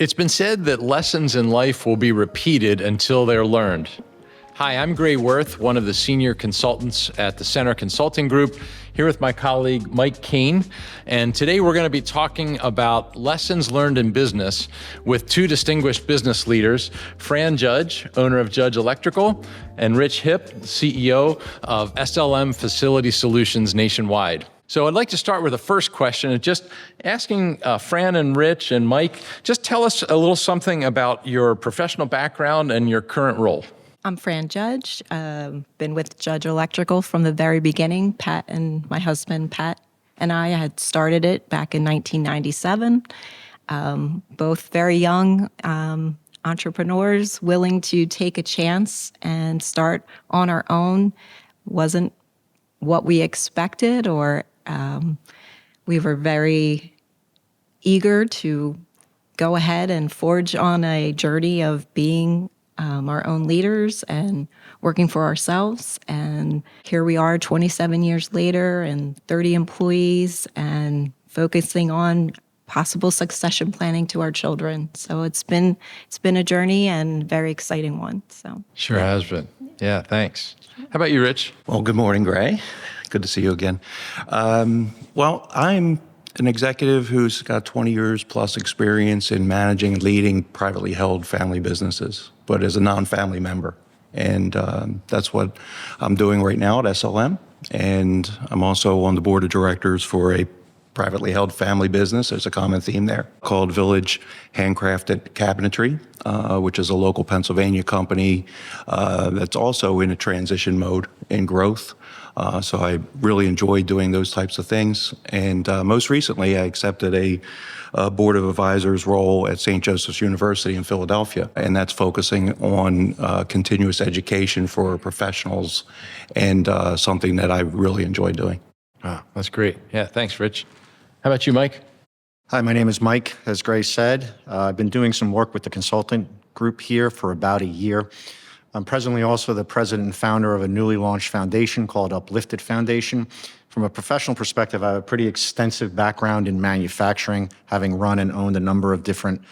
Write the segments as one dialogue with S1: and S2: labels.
S1: It's been said that lessons in life will be repeated until they're learned. Hi, I'm Gray Worth, one of the senior consultants at the Center Consulting Group, here with my colleague Mike Kane. And today we're going to be talking about lessons learned in business with two distinguished business leaders, Fran Judge, owner of Judge Electrical, and Rich Hipp, CEO of SLM Facility Solutions nationwide. So I'd like to start with the first question and just asking Fran and Rich and Mike, just tell us a little something about your professional background and your current role.
S2: I'm Fran Judge. Been with Judge Electrical from the very beginning. Pat and my husband, Pat, and I had started it back in 1997. Both very young entrepreneurs willing to take a chance and start on our own. Wasn't what we expected, or we were very eager to go ahead and forge on a journey of being our own leaders and working for ourselves. And here we are 27 years later and 30 employees and focusing on possible succession planning to our children. So it's been a journey and very exciting one. So
S1: Sure has been. Yeah, thanks. How about you, Rich?
S3: Well, good morning, Gray. Good to see you again. Well, I'm an executive who's got 20 years plus experience in managing and leading privately held family businesses, but as a non-family member. And that's what I'm doing right now at SLM. And I'm also on the board of directors for a privately held family business. There's a common theme there called Village Handcrafted Cabinetry, which is a local Pennsylvania company that's also in a transition mode in growth. So I really enjoy doing those types of things. And most recently, I accepted a Board of Advisors role at St. Joseph's University in Philadelphia. And that's focusing on continuous education for professionals and something that I really enjoy doing.
S1: Wow, that's great. Yeah, thanks, Rich. How about you, Mike?
S4: Hi, my name is Mike, as Gray said. I've been doing some work with the consultant group here for about a year. I'm presently also the president and founder of a newly launched foundation called Uplifted Foundation. From a professional perspective, I have a pretty extensive background in manufacturing, having run and owned a number of different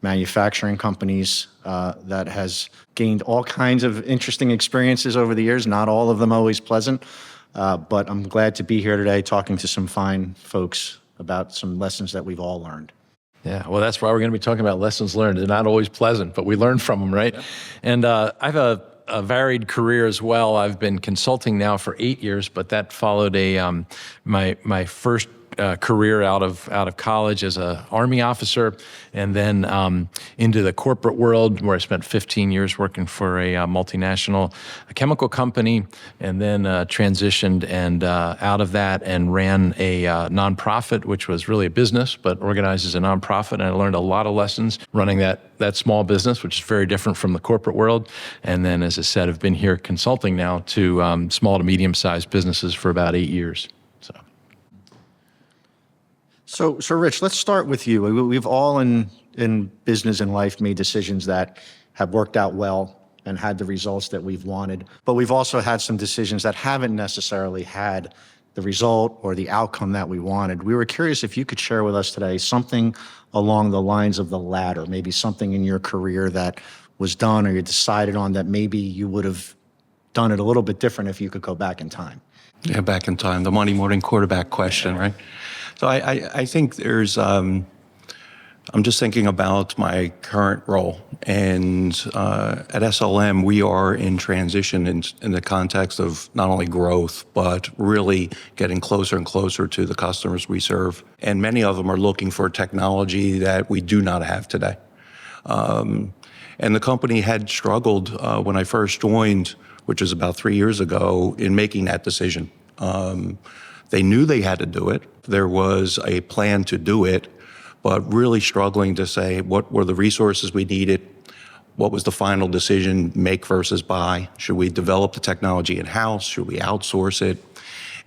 S4: manufacturing companies that has gained all kinds of interesting experiences over the years, not all of them always pleasant. But I'm glad to be here today talking to some fine folks about some lessons that we've all learned.
S1: Yeah, well, that's why we're going to be talking about lessons learned. They're not always pleasant, but we learn from them, right? Yeah. And I have a varied career as well. I've been consulting now for 8 years, but that followed my first career out of college as an Army officer, and then into the corporate world where I spent 15 years working for a multinational chemical company, and then transitioned and out of that and ran a nonprofit, which was really a business, but organized as a nonprofit. And I learned a lot of lessons running that small business, which is very different from the corporate world. And then, as I said, I've been here consulting now to small to medium-sized businesses for about 8 years.
S4: So Rich, let's start with you. We've all in business and life made decisions that have worked out well and had the results that we've wanted. But we've also had some decisions that haven't necessarily had the result or the outcome that we wanted. We were curious if you could share with us today something along the lines of the latter, maybe something in your career that was done or you decided on that maybe you would have done it a little bit different if you could go back in time.
S3: Yeah, back in time, the Monday morning quarterback question, right? So I think there's, I'm just thinking about my current role. And at SLM, we are in transition in the context of not only growth, but really getting closer and closer to the customers we serve. And many of them are looking for technology that we do not have today. And the company had struggled when I first joined, which was about 3 years ago, in making that decision. They knew they had to do it. There was a plan to do it, but really struggling to say what were the resources we needed, what was the final decision, make versus buy. Should we develop the technology in-house? Should we outsource it?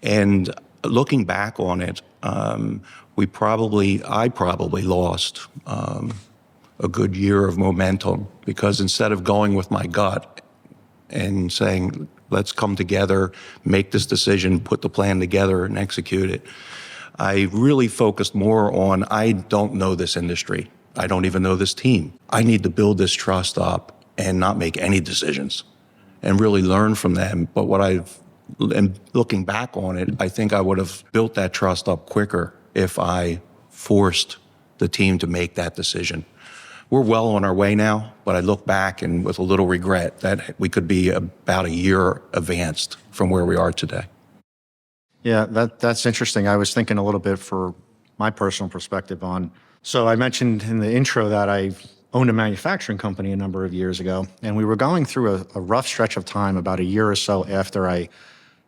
S3: And looking back on it, I probably lost a good year of momentum, because instead of going with my gut and saying, let's come together, make this decision, put the plan together and execute it, I really focused more on, I don't know this industry. I don't even know this team. I need to build this trust up and not make any decisions and really learn from them. But and looking back on it, I think I would have built that trust up quicker if I forced the team to make that decision. We're well on our way now, but I look back and with a little regret that we could be about a year advanced from where we are today.
S4: Yeah, that's interesting. I was thinking a little bit for my personal perspective on, so I mentioned in the intro that I owned a manufacturing company a number of years ago, and we were going through a rough stretch of time about a year or so after I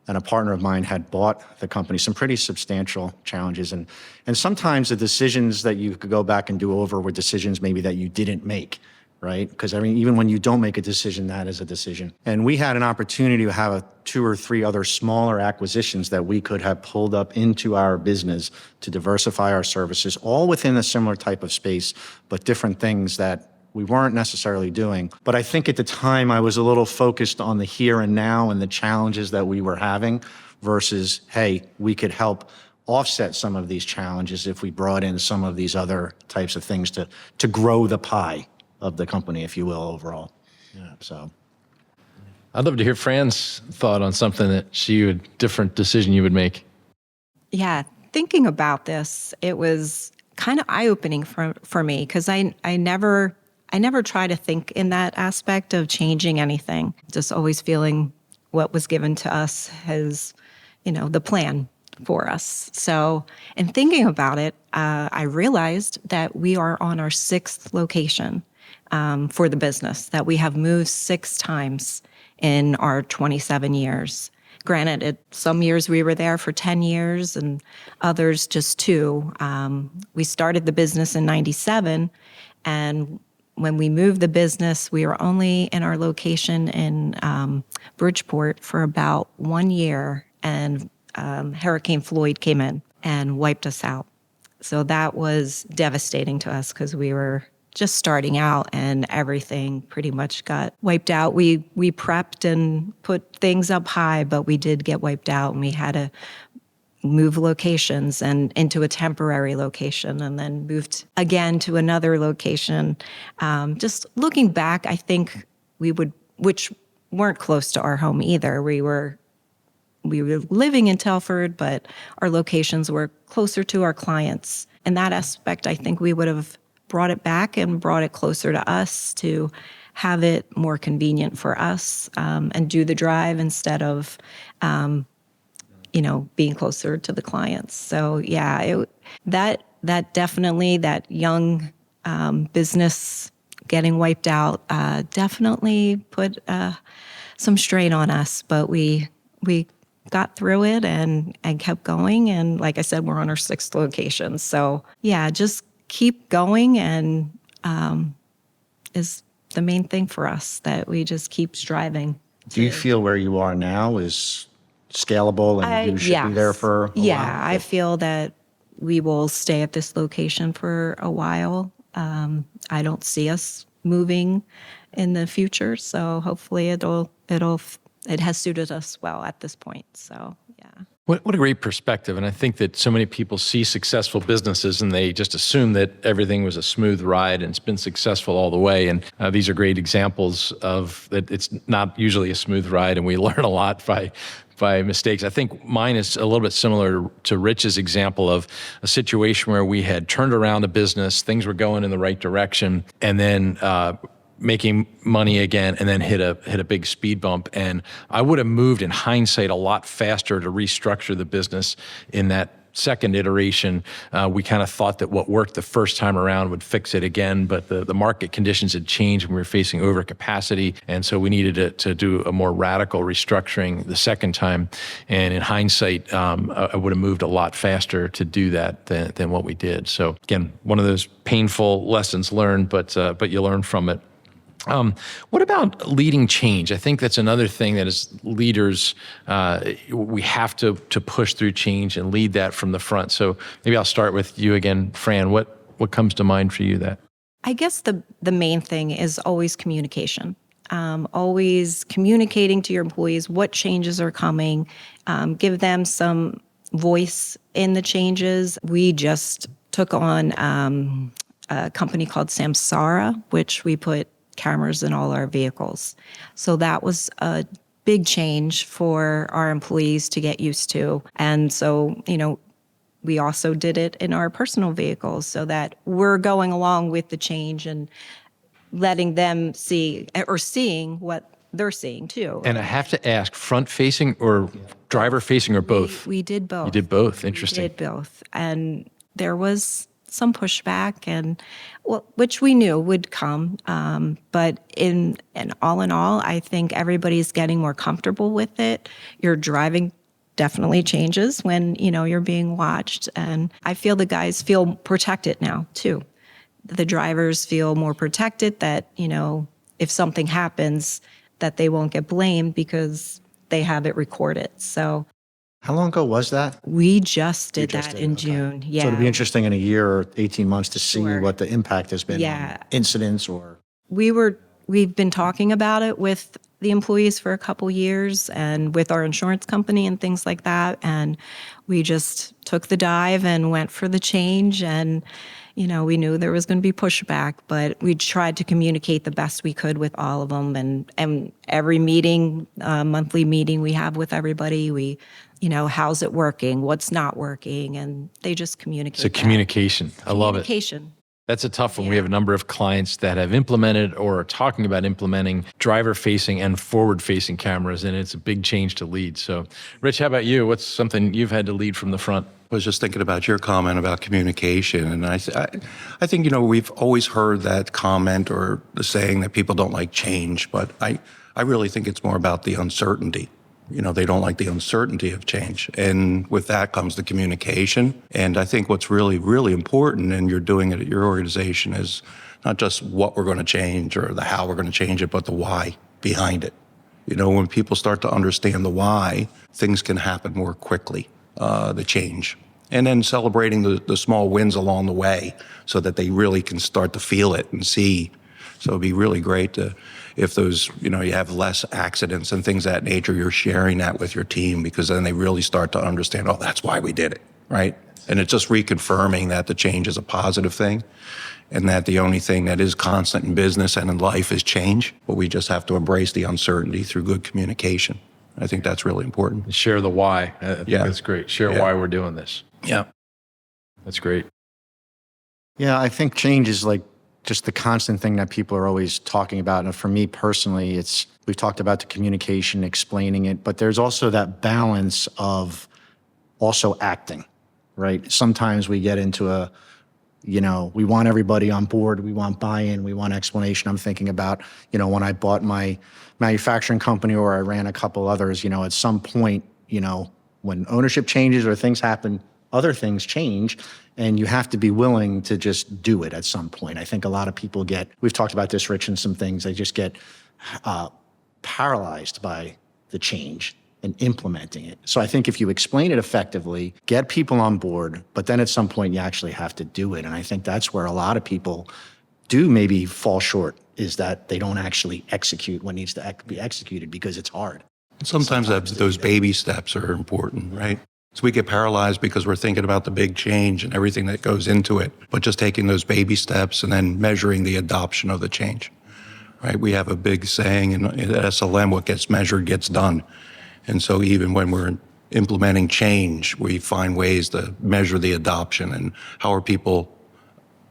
S4: and a partner of mine had bought the company, some pretty substantial challenges. And sometimes the decisions that you could go back and do over were decisions maybe that you didn't make, right? Because I mean, even when you don't make a decision, that is a decision. And we had an opportunity to have 2 or 3 other smaller acquisitions that we could have pulled up into our business to diversify our services, all within a similar type of space, but different things that we weren't necessarily doing. But I think at the time I was a little focused on the here and now and the challenges that we were having versus, hey, we could help offset some of these challenges if we brought in some of these other types of things to grow the pie of the company, if you will, overall. Yeah, so.
S1: I'd love to hear Fran's thought on something different decision you would make.
S2: Yeah, thinking about this, it was kind of eye-opening for me because I never try to think in that aspect of changing anything. Just always feeling what was given to us as, the plan for us. So, in thinking about it, I realized that we are on our 6th location for the business, that we have moved 6 times in our 27 years. Granted, some years we were there for 10 years and others just 2. We started the business in 97, and when we moved the business, we were only in our location in Bridgeport for about 1 year, and Hurricane Floyd came in and wiped us out. So that was devastating to us because we were just starting out and everything pretty much got wiped out. We prepped and put things up high, but we did get wiped out, and we had to move locations and into a temporary location and then moved again to another location. Just looking back, I think which weren't close to our home either. We were living in Telford, but our locations were closer to our clients. In that aspect, I think we would have brought it back and brought it closer to us to have it more convenient for us and do the drive instead of being closer to the clients. So yeah, that definitely, that young business getting wiped out definitely put some strain on us, but we got through it and kept going. And like I said, we're on our 6th location. So yeah, just keep going and is the main thing for us, that we just keep striving.
S4: Do you feel where you are now is scalable and you should
S2: yes.
S4: be there for a while?
S2: I feel that we will stay at this location for a while. I don't see us moving in the future, so hopefully it has suited us well at this point. So yeah.
S1: What a great perspective. And I think that so many people see successful businesses and they just assume that everything was a smooth ride and it's been successful all the way. And these are great examples of that it's not usually a smooth ride, and we learn a lot by mistakes. I think mine is a little bit similar to Rich's example of a situation where we had turned around a business, things were going in the right direction, and then making money again, and then hit a big speed bump. And I would have moved in hindsight a lot faster to restructure the business in that second iteration. We kind of thought that what worked the first time around would fix it again, but the market conditions had changed and we were facing overcapacity. And so we needed to do a more radical restructuring the second time. And in hindsight, I would have moved a lot faster to do that than what we did. So again, one of those painful lessons learned, but you learn from it. What about leading change? I think that's another thing that as leaders, we have to push through change and lead that from the front. So maybe I'll start with you again, Fran. What comes to mind for you that?
S2: I guess the main thing is always communication. Always communicating to your employees what changes are coming. Give them some voice in the changes. We just took on a company called Samsara, which we put cameras in all our vehicles. So that was a big change for our employees to get used to. And so, we also did it in our personal vehicles so that we're going along with the change and letting them see or seeing what they're seeing too.
S1: And I have to ask, front facing or driver facing or both?
S2: We did both.
S1: You did both. Interesting.
S2: We did both. And there was some pushback, and which we knew would come. But in all, I think everybody's getting more comfortable with it. Your driving definitely changes when you're being watched, and I feel the guys feel protected now too. The drivers feel more protected that if something happens, that they won't get blamed because they have it recorded. So.
S4: How long ago was that?
S2: We just did
S4: just
S2: that
S4: did it,
S2: in
S4: okay.
S2: June. Yeah.
S4: So it'll be interesting in a year or 18 months to see
S2: Sure.
S4: what the impact has been
S2: Yeah.
S4: on incidents or...
S2: We've been talking about it with the employees for a couple years and with our insurance company and things like that. And we just took the dive and went for the change. And, we knew there was going to be pushback, but we tried to communicate the best we could with all of them. And every meeting, monthly meeting we have with everybody, we, how's it working? What's not working? And they just communicate.
S1: So communication. I love it.
S2: Communication.
S1: That's a tough one. We have a number of clients that have implemented or are talking about implementing driver-facing and forward-facing cameras, and it's a big change to lead. So, Rich, how about you? What's something you've had to lead from the front?
S3: I was just thinking about your comment about communication, and I think we've always heard that comment or the saying that people don't like change, but I really think it's more about the uncertainty. They don't like the uncertainty of change, and with that comes the communication. And I think what's really, really important, and you're doing it at your organization, is not just what we're going to change or the how we're going to change it, but the why behind it. When people start to understand the why, things can happen more quickly. The change. And then celebrating the small wins along the way so that they really can start to feel it and see. So it'd be really great if those, you have less accidents and things of that nature, you're sharing that with your team, because then they really start to understand, oh, that's why we did it, right? And it's just reconfirming that the change is a positive thing and that the only thing that is constant in business and in life is change, but we just have to embrace the uncertainty through good communication. I think that's really important.
S1: Share the why. I think that's great. Share why we're doing this.
S3: Yeah.
S1: That's great.
S4: Yeah, I think change is like just the constant thing that people are always talking about. And for me personally, we've talked about the communication, explaining it, but there's also that balance of also acting, right? Sometimes we get into we want everybody on board, we want buy-in, we want explanation. I'm thinking about, when I bought my manufacturing company or I ran a couple others, at some point, when ownership changes or things happen, other things change, and you have to be willing to just do it at some point. I think a lot of people we've talked about this, Rich, and some things, they just get paralyzed by the change and implementing it. So I think if you explain it effectively, get people on board, but then at some point you actually have to do it. And I think that's where a lot of people do maybe fall short, is that they don't actually execute what needs to be executed because it's hard.
S3: Sometimes those baby steps are important, right? So we get paralyzed because we're thinking about the big change and everything that goes into it, but just taking those baby steps and then measuring the adoption of the change, right? We have a big saying in SLM, what gets measured gets done. And so even when we're implementing change, we find ways to measure the adoption and how are people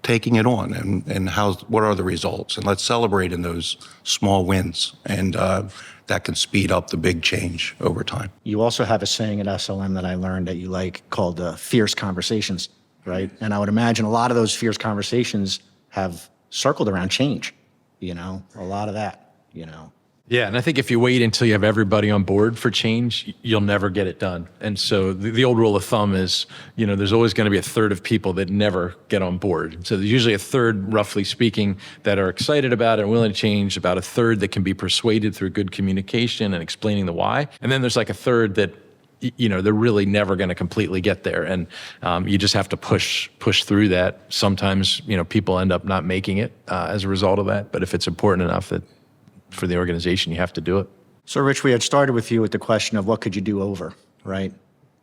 S3: taking it on and what are the results? And let's celebrate in those small wins. And that can speed up the big change over time.
S4: You also have a saying at SLM that I learned that you like called fierce conversations, right? And I would imagine a lot of those fierce conversations have circled around change, a lot of that,
S1: Yeah, and I think if you wait until you have everybody on board for change, you'll never get it done. And so the old rule of thumb is, there's always going to be a third of people that never get on board. So there's usually a third, roughly speaking, that are excited about it and willing to change, about a third that can be persuaded through good communication and explaining the why. And then there's like a third that, they're really never going to completely get there. And you just have to push through that. Sometimes, people end up not making it as a result of that. But if it's important enough that for the organization, you have to do it.
S4: So, Rich, we had started with you with the question of what could you do over, right?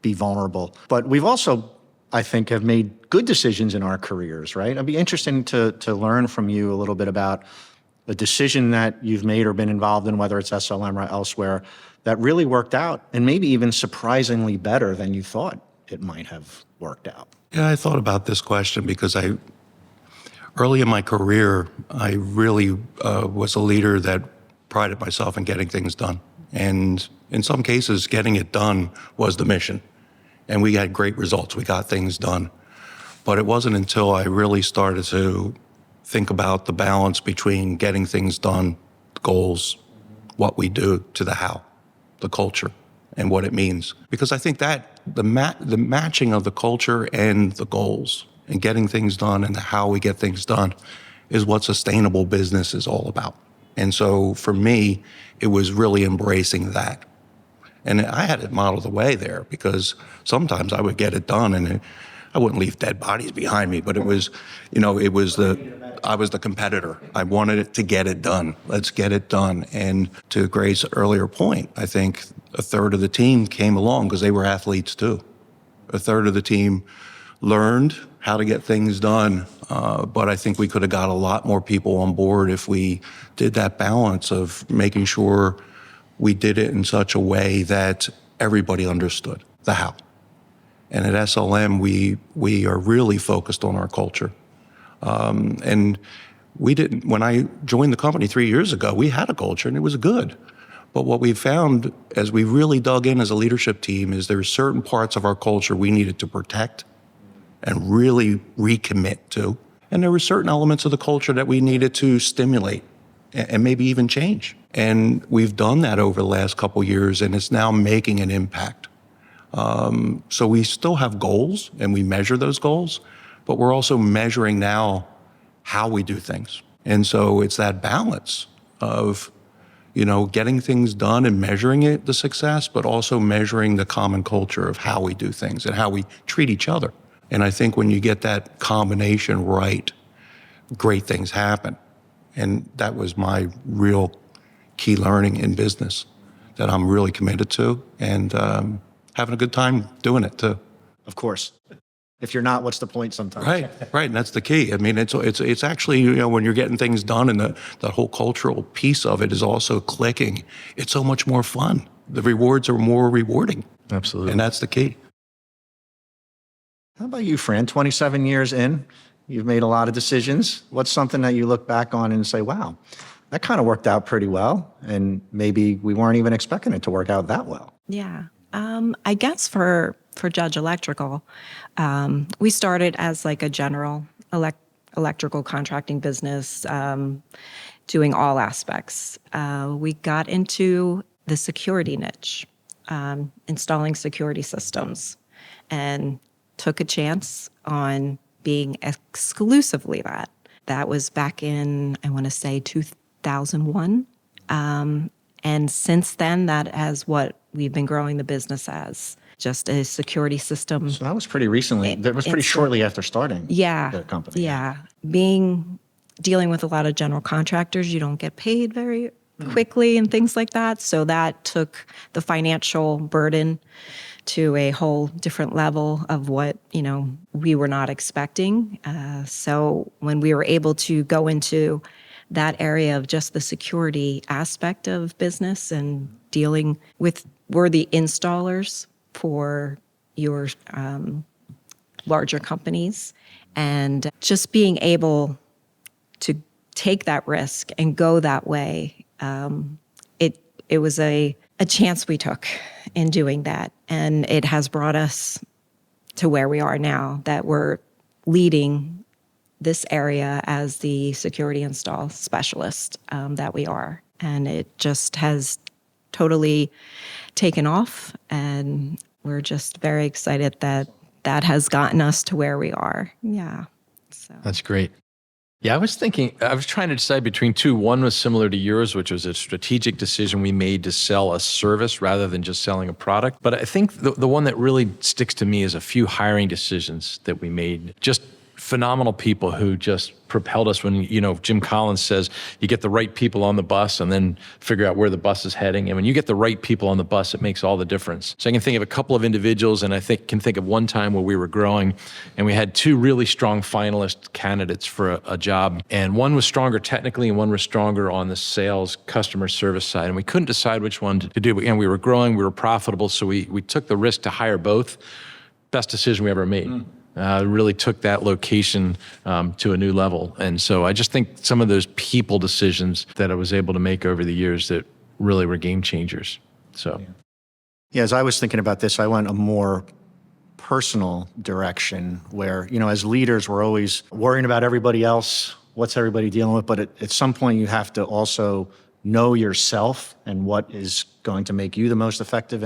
S4: Be vulnerable. But we've also I think, have made good decisions in our careers, right? It'd be interesting to learn from you a little bit about a decision that you've made or been involved in, whether it's SLM or elsewhere, that really worked out and maybe even surprisingly better than you thought it might have worked out.
S3: Yeah, I thought about this question because early in my career, I really was a leader that prided myself in getting things done. And in some cases, getting it done was the mission. And we had great results. We got things done. But it wasn't until I really started to think about the balance between getting things done, goals, what we do, to the how, the culture, and what it means. Because I think that the matching of the culture and the goals and getting things done and the how we get things done is what sustainable business is all about. And so for me, it was really embracing that. And I had it modeled the way there because sometimes I would get it done and I wouldn't leave dead bodies behind me, but I was the competitor. I wanted it to get it done. Let's get it done. And to Gray's earlier point, I think a third of the team came along because they were athletes too. A third of the team learned how to get things done, but I think we could have got a lot more people on board if we did that balance of making sure we did it in such a way that everybody understood the how. And at SLM, we are really focused on our culture. And we didn't, when I joined the company 3 years ago, we had a culture and it was good. But what we found as we really dug in as a leadership team is there are certain parts of our culture we needed to protect and really recommit to. And there were certain elements of the culture that we needed to stimulate and maybe even change. And we've done that over the last couple of years, and it's now making an impact. So we still have goals, and we measure those goals, but we're also measuring now how we do things. And so it's that balance of, getting things done and measuring it, the success, but also measuring the common culture of how we do things and how we treat each other. And I think when you get that combination right, great things happen. And that was my real key learning in business that I'm really committed to and having a good time doing it too.
S4: Of course. If you're not, what's the point sometimes?
S3: Right, and that's the key. I mean, it's actually, when you're getting things done and the whole cultural piece of it is also clicking, it's so much more fun. The rewards are more rewarding.
S1: Absolutely.
S3: And that's the key.
S4: How about you, Fran? 27 years in, you've made a lot of decisions. What's something that you look back on and say, wow, that kind of worked out pretty well, and maybe we weren't even expecting it to work out that well?
S2: Yeah. I guess for Judge Electrical, we started as like a general electrical contracting business, doing all aspects. We got into the security niche, installing security systems, and took a chance on being exclusively that. That was back in, I want to say, 2001. And since then, that is what we've been growing the business as, just a security system.
S4: So that was pretty recently. That was pretty shortly after starting the company.
S2: Yeah. Dealing with a lot of general contractors, you don't get paid very quickly and things like that. So that took the financial burden to a whole different level of what, we were not expecting. So when we were able to go into that area of just the security aspect of business and dealing with, we're the installers for your larger companies, and just being able to take that risk and go that way, it was a chance we took in doing that. And it has brought us to where we are now, that we're leading this area as the security install specialist that we are. And it just has totally taken off. And we're just very excited that that has gotten us to where we are. Yeah. So.
S1: That's great. Yeah, I was trying to decide between two. One was similar to yours, which was a strategic decision we made to sell a service rather than just selling a product. But I think the one that really sticks to me is a few hiring decisions that we made just phenomenal people who just propelled us. When, Jim Collins says you get the right people on the bus and then figure out where the bus is heading. And when you get the right people on the bus, it makes all the difference. So I can think of a couple of individuals, and I can think of one time where we were growing and we had two really strong finalist candidates for a job. And one was stronger technically and one was stronger on the sales customer service side. And we couldn't decide which one to do. And we were growing, we were profitable. So we took the risk to hire both. Best decision we ever made. Really took that location to a new level. And so I just think some of those people decisions that I was able to make over the years that really were game changers. So,
S4: Yeah, as I was thinking about this, I went a more personal direction where, as leaders, we're always worrying about everybody else, what's everybody dealing with. But at some point, you have to also know yourself and what is going to make you the most effective.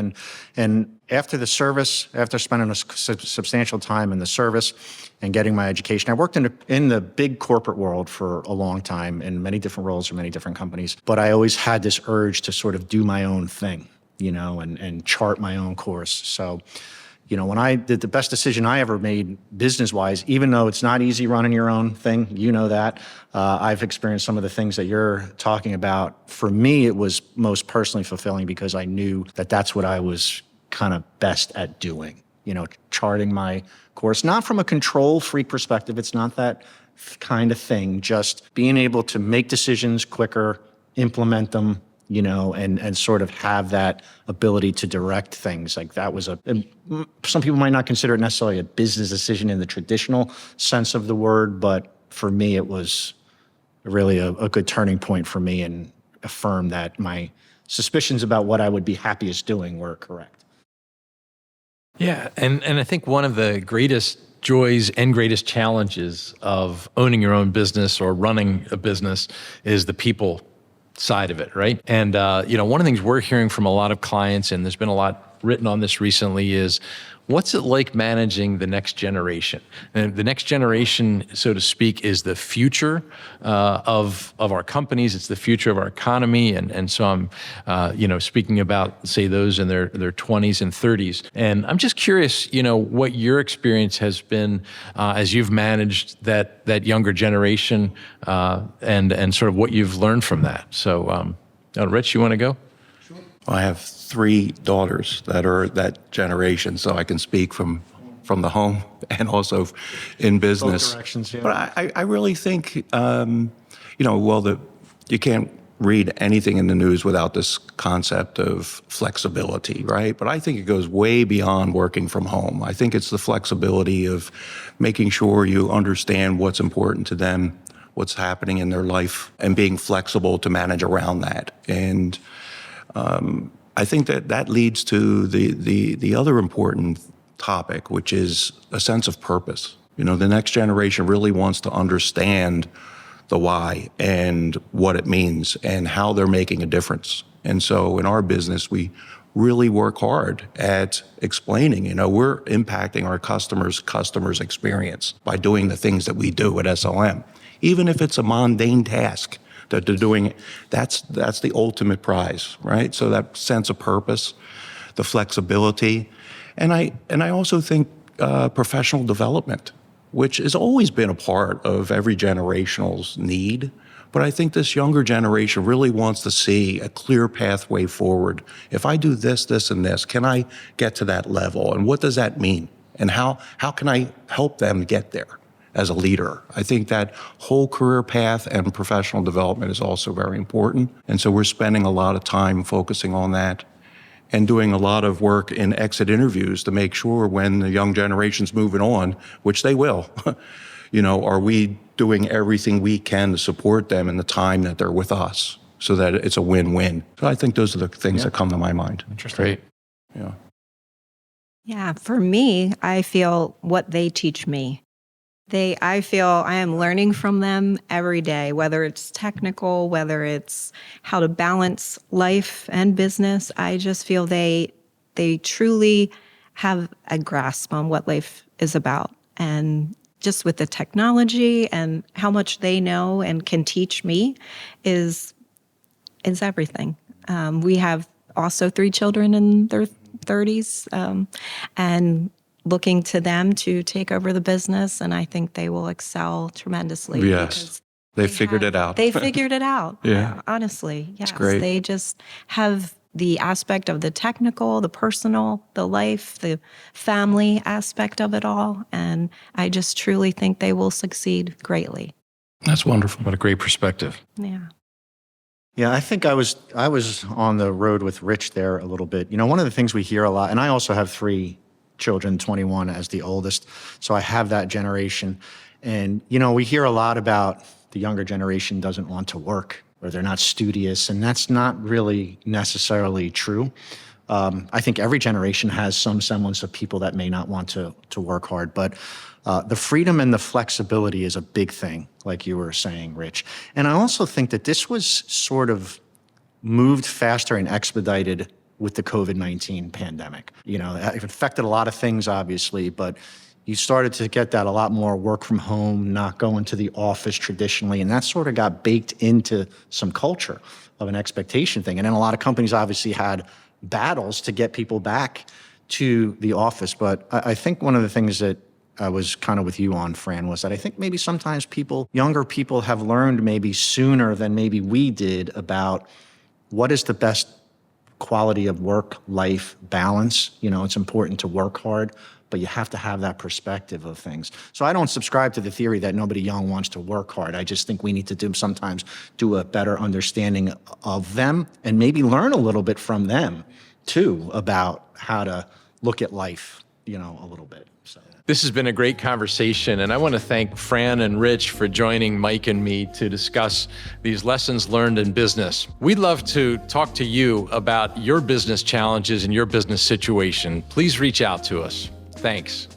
S4: And after the service, after spending a substantial time in the service and getting my education, I worked in the big corporate world for a long time in many different roles for many different companies. But I always had this urge to sort of do my own thing, and chart my own course. So, when I did the best decision I ever made business-wise, even though it's not easy running your own thing, that. I've experienced some of the things that you're talking about. For me, it was most personally fulfilling because I knew that that's what I was kind of best at doing, charting my course, not from a control freak perspective. It's not that kind of thing, just being able to make decisions quicker, implement them, and sort of have that ability to direct things. Like that was some people might not consider it necessarily a business decision in the traditional sense of the word, but for me, it was really a good turning point for me and affirmed that my suspicions about what I would be happiest doing were correct.
S1: yeah. And I think one of the greatest joys and greatest challenges of owning your own business or running a business is the people side of it, right? And one of the things we're hearing from a lot of clients, and there's been a lot written on this recently, is what's it like managing the next generation? And the next generation, so to speak, is the future of our companies. It's the future of our economy. And so I'm, speaking about, say, those in their 20s and 30s. And I'm just curious, what your experience has been as you've managed that younger generation and sort of what you've learned from that. So, Rich, you want to go?
S3: I have 3 daughters that are that generation, so I can speak from the home and also in business.
S4: Both directions, yeah.
S3: But I really think, you can't read anything in the news without this concept of flexibility, right? But I think it goes way beyond working from home. I think it's the flexibility of making sure you understand what's important to them, what's happening in their life, and being flexible to manage around that. And I think that leads to the other important topic, which is a sense of purpose. The next generation really wants to understand the why and what it means and how they're making a difference. And so in our business, we really work hard at explaining, we're impacting our customers' experience by doing the things that we do at SLM. Even if it's a mundane task that they're doing, that's the ultimate prize, right? So that sense of purpose, the flexibility, and I also think professional development, which has always been a part of every generational's need. But I think this younger generation really wants to see a clear pathway forward. If I do this, this, and this, can I get to that level? And what does that mean? And how can I help them get there as a leader? I think that whole career path and professional development is also very important. And so we're spending a lot of time focusing on that and doing a lot of work in exit interviews to make sure when the young generation's moving on, which they will, are we doing everything we can to support them in the time that they're with us so that it's a win-win. So I think those are the things that come to my mind.
S1: Interesting. Great.
S3: Yeah.
S2: Yeah, for me, I feel what they teach me. I feel I am learning from them every day, whether it's technical, whether it's how to balance life and business. I just feel they truly have a grasp on what life is about. And just with the technology and how much they know and can teach me is everything. We have also 3 children in their 30s. And looking to them to take over the business, and I think they will excel tremendously.
S3: Yes.
S2: because
S3: They figured it out.
S2: They figured it out.
S3: Yeah.
S2: Honestly, yes.
S3: great.
S2: They just have the aspect of the technical, the personal, the life, the family aspect of it all. And I just truly think they will succeed greatly.
S3: That's wonderful.
S1: What a great perspective.
S2: Yeah.
S4: Yeah, I think I was on the road with Rich there a little bit. One of the things we hear a lot, and I also have 3 children, 21 as the oldest, so I have that generation. And, we hear a lot about the younger generation doesn't want to work or they're not studious, and that's not really necessarily true. I think every generation has some semblance of people that may not want to work hard, but the freedom and the flexibility is a big thing, like you were saying, Rich. And I also think that this was sort of moved faster and expedited with the COVID-19 pandemic. It affected a lot of things, obviously, but you started to get that a lot more work from home, not going to the office traditionally, and that sort of got baked into some culture of an expectation thing. And then a lot of companies obviously had battles to get people back to the office. But I think one of the things that I was kind of with you on, Fran, was that I think maybe sometimes younger people have learned maybe sooner than maybe we did about what is the best quality of work-life balance. It's important to work hard, but you have to have that perspective of things. So I don't subscribe to the theory that nobody young wants to work hard. I just think we need to sometimes do a better understanding of them and maybe learn a little bit from them too about how to look at life, a little bit. So.
S1: This has been a great conversation, and I want to thank Fran and Rich for joining Mike and me to discuss these lessons learned in business. We'd love to talk to you about your business challenges and your business situation. Please reach out to us. Thanks.